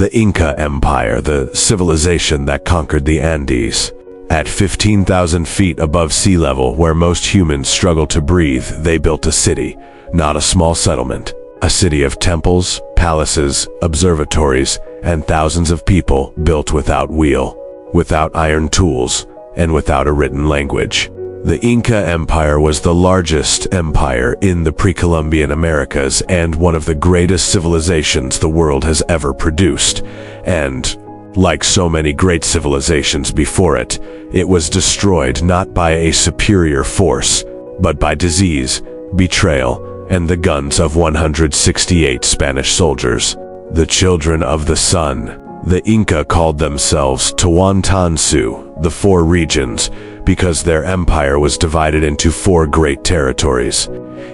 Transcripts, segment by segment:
The Inca Empire, the civilization that conquered the Andes. At 15,000 feet above sea level, where most humans struggle to breathe, they built a city, not a small settlement. A city of temples, palaces, observatories, and thousands of people built without wheel, without iron tools, and without a written language. The Inca Empire was the largest empire in the pre-Columbian Americas and one of the greatest civilizations the world has ever produced. And, like so many great civilizations before it, it was destroyed not by a superior force, but by disease, betrayal, and the guns of 168 Spanish soldiers. The children of the sun. The Inca called themselves Tawantinsuyu, the four regions, because their empire was divided into four great territories,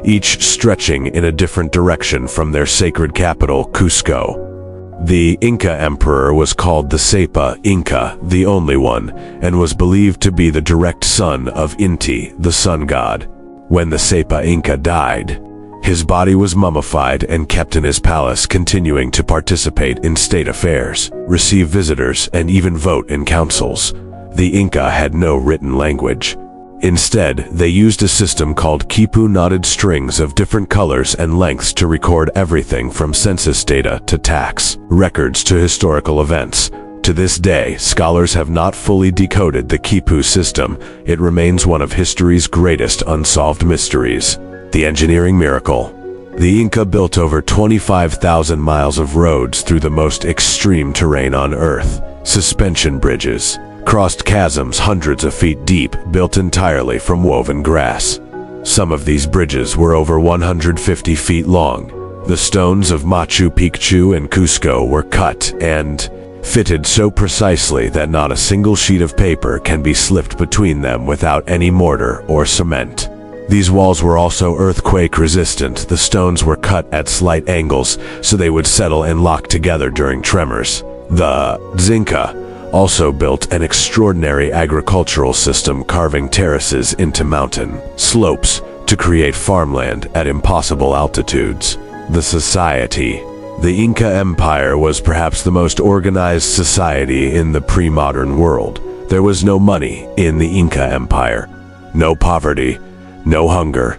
each stretching in a different direction from their sacred capital, Cusco. The Inca emperor was called the Sapa Inca, the only one, and was believed to be the direct son of Inti, the sun god. When the Sapa Inca died, his body was mummified and kept in his palace, continuing to participate in state affairs, receive visitors, and even vote in councils. The Inca had no written language. Instead, they used a system called Quipu, knotted strings of different colors and lengths to record everything from census data to tax records to historical events. To this day, scholars have not fully decoded the Quipu system. It remains one of history's greatest unsolved mysteries. The engineering miracle. The Inca built over 25,000 miles of roads through the most extreme terrain on Earth. Suspension bridges, crossed chasms hundreds of feet deep, built entirely from woven grass. Some of these bridges were over 150 feet long. The stones of Machu Picchu and Cusco were cut and fitted so precisely that not a single sheet of paper can be slipped between them without any mortar or cement. These walls were also earthquake resistant. The stones were cut at slight angles so they would settle and lock together during tremors. The Inca also built an extraordinary agricultural system, carving terraces into mountain slopes to create farmland at impossible altitudes. The society. The Inca Empire was perhaps the most organized society in the pre-modern world. There was no money in the Inca Empire, no poverty, no hunger.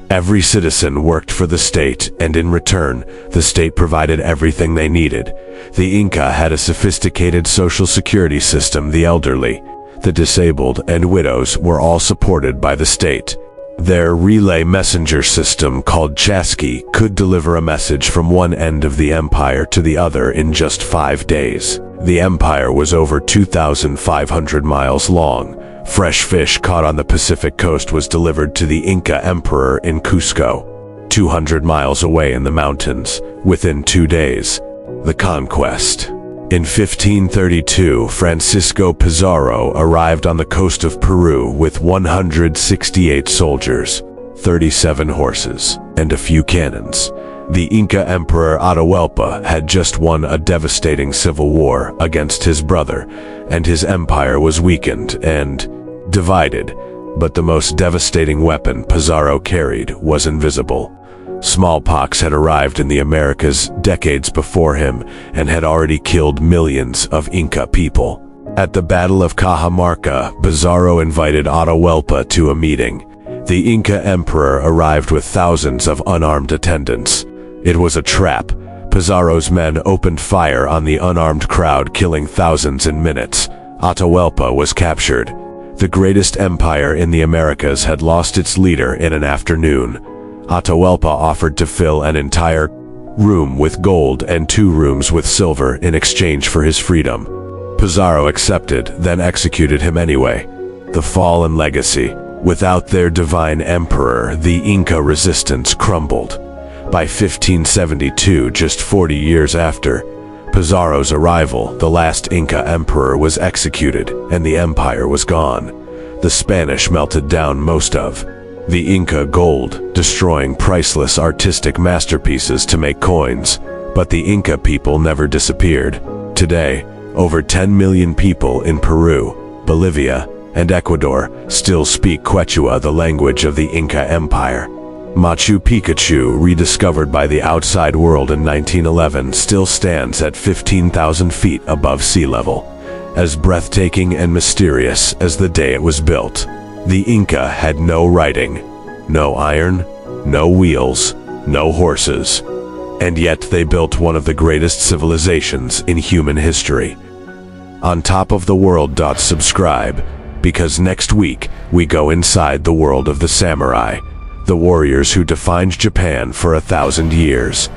Every citizen worked for the state, and in return, the state provided everything they needed. The Inca had a sophisticated social security system. The elderly, the disabled, and widows were all supported by the state. Their relay messenger system, called chasqui, could deliver a message from one end of the empire to the other in just 5 days. The empire was over 2,500 miles long. Fresh fish caught on the Pacific coast was delivered to the Inca emperor in Cusco, 200 miles away in the mountains, within 2 days. The Conquest. In 1532, Francisco Pizarro arrived on the coast of Peru with 168 soldiers, 37 horses, and a few cannons. The Inca Emperor Atahualpa had just won a devastating civil war against his brother, and his empire was weakened and divided. But the most devastating weapon Pizarro carried was invisible. Smallpox had arrived in the Americas decades before him and had already killed millions of Inca people. At the Battle of Cajamarca, Pizarro invited Atahualpa to a meeting. The Inca emperor arrived with thousands of unarmed attendants. It was a trap. Pizarro's men opened fire on the unarmed crowd, killing thousands in minutes. Atahualpa was captured. The greatest empire in the Americas had lost its leader in an afternoon. Atahualpa offered to fill an entire room with gold and 2 rooms with silver in exchange for his freedom. Pizarro accepted, then executed him anyway. The fall and legacy. Without their divine emperor, the Inca resistance crumbled. By 1572, just 40 years after Pizarro's arrival, the last Inca emperor was executed, and the empire was gone. The Spanish melted down most of the Inca gold, destroying priceless artistic masterpieces to make coins. But the Inca people never disappeared. Today, over 10 million people in Peru, Bolivia, and Ecuador still speak Quechua, the language of the Inca Empire. Machu Picchu, rediscovered by the outside world in 1911, still stands at 15,000 feet above sea level, as breathtaking and mysterious as the day it was built. The Inca had no writing, no iron, no wheels, no horses, and yet they built one of the greatest civilizations in human history. On top of the world. Subscribe, because next week we go inside the world of the samurai, the warriors who defined Japan for 1,000 years.